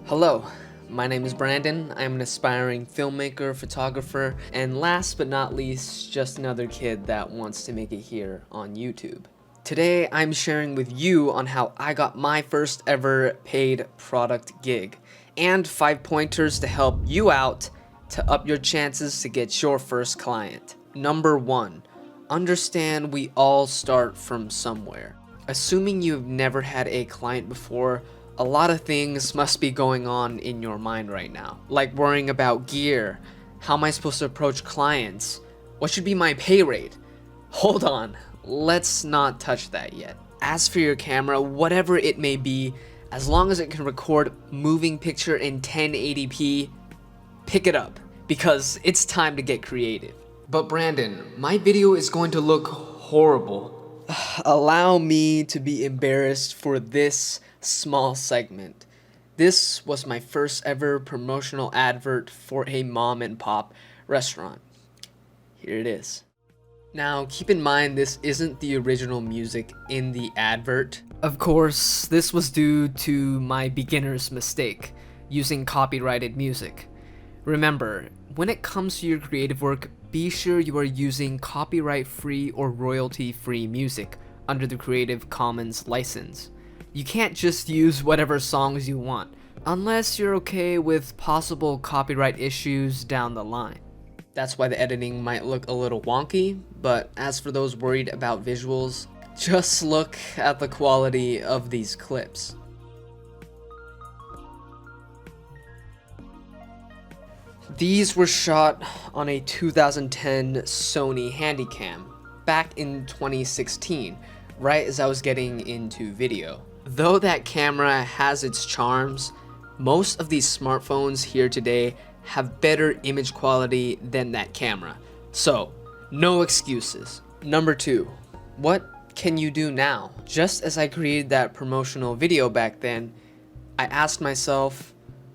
Hello, my name is Brandon. I'm an aspiring filmmaker, photographer, and last but not least, just another kid that wants to make it here on YouTube. Today, I'm sharing with you on how I got my first ever paid product gig, and 5 pointers to help you out to up your chances to get your first client. Number 1, understand we all start from somewhere. Assuming you've never had a client before, a lot of things must be going on in your mind right now. Like worrying about gear, how am I supposed to approach clients, what should be my pay rate? Hold on, let's not touch that yet. As for your camera, whatever it may be, as long as it can record moving picture in 1080p, pick it up, because it's time to get creative. But Brandon, my video is going to look horrible. Allow me to be embarrassed for this small segment. This was my first ever promotional advert for a mom and pop restaurant. Here it is. Now, keep in mind this isn't the original music in the advert. Of course, this was due to my beginner's mistake, using copyrighted music. Remember, when it comes to your creative work, be sure you are using copyright-free or royalty-free music under the Creative Commons license. You can't just use whatever songs you want, unless you're okay with possible copyright issues down the line. That's why the editing might look a little wonky, but as for those worried about visuals, just look at the quality of these clips. These were shot on a 2010 Sony Handycam back in 2016, right as I was getting into video. Though that camera has its charms, most of these smartphones here today have better image quality than that camera. So, no excuses. Number 2, what can you do now? Just as I created that promotional video back then, I asked myself,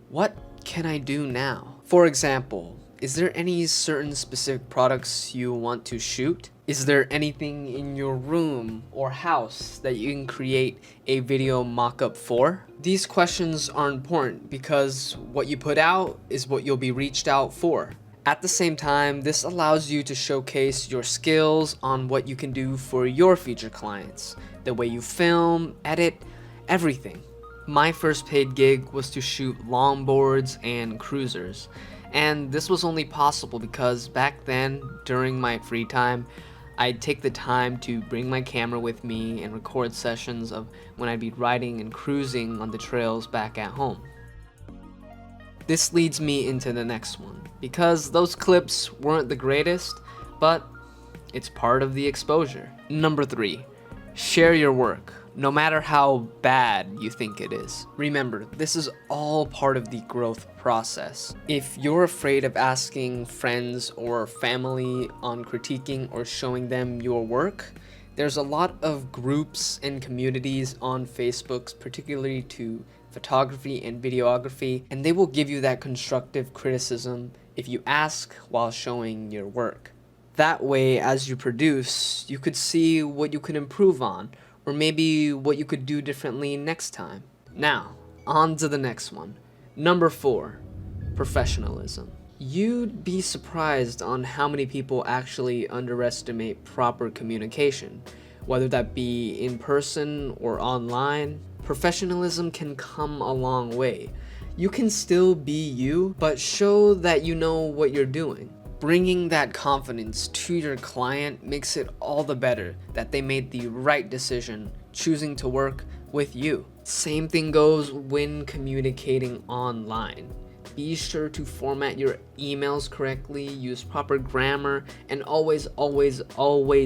what can I do now? For example, is there any certain specific products you want to shoot? Is there anything in your room or house that you can create a video mock-up for? These questions are important because what you put out is what you'll be reached out for. At the same time, this allows you to showcase your skills on what you can do for your future clients, the way you film, edit, everything. My first paid gig was to shoot longboards and cruisers, and this was only possible because back then, during my free time, I'd take the time to bring my camera with me and record sessions of when I'd be riding and cruising on the trails back at home. This leads me into the next one, because those clips weren't the greatest, but it's part of the exposure. Number 3, share your work, no matter how bad you think it is. Remember, this is all part of the growth process. If you're afraid of asking friends or family on critiquing or showing them your work, there's a lot of groups and communities on Facebook, particularly to photography and videography, and they will give you that constructive criticism if you ask while showing your work. That way, as you produce, you could see what you could improve on, or maybe what you could do differently next time. Now, on to the next one. Number 4, professionalism. You'd be surprised on how many people actually underestimate proper communication, whether that be in person or online. Professionalism can come a long way. You can still be you, but show that you know what you're doing. Bringing that confidence to your client makes it all the better that they made the right decision choosing to work with you. Same thing goes when communicating online. Be sure to format your emails correctly, use proper grammar, and always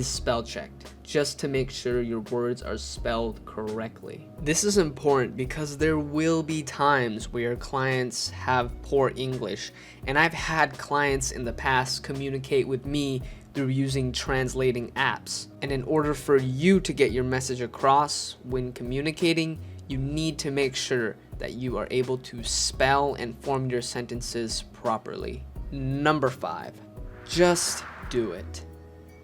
spell checked, just to make sure your words are spelled correctly. This is important because there will be times where your clients have poor English, and I've had clients in the past communicate with me through using translating apps. And in order for you to get your message across when communicating, you need to make sure that you are able to spell and form your sentences properly. Number 5, just do it.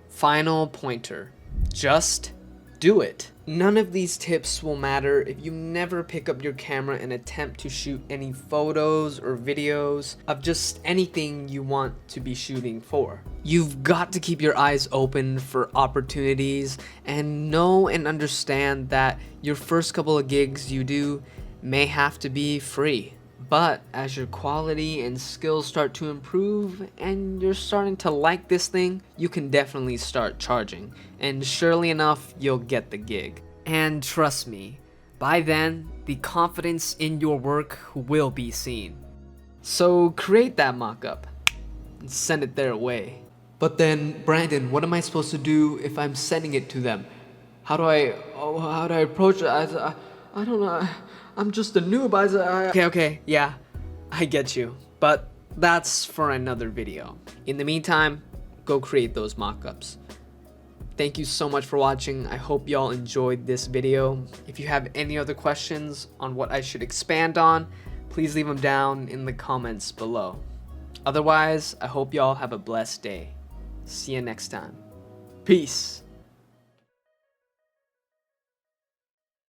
Final pointer, just do it. None of these tips will matter if you never pick up your camera and attempt to shoot any photos or videos of just anything you want to be shooting for. You've got to keep your eyes open for opportunities and know and understand that your first couple of gigs you do may have to be free. But as your quality and skills start to improve and you're starting to like this thing, you can definitely start charging. And surely enough, you'll get the gig. And trust me, by then, the confidence in your work will be seen. So create that mock-up and send it their way. But then, Brandon, what am I supposed to do if I'm sending it to them? How do I approach it? I don't know. I'm just a noob. Okay, yeah, I get you. But that's for another video. In the meantime, go create those mockups. Thank you so much for watching. I hope y'all enjoyed this video. If you have any other questions on what I should expand on, please leave them down in the comments below. Otherwise, I hope y'all have a blessed day. See you next time. Peace.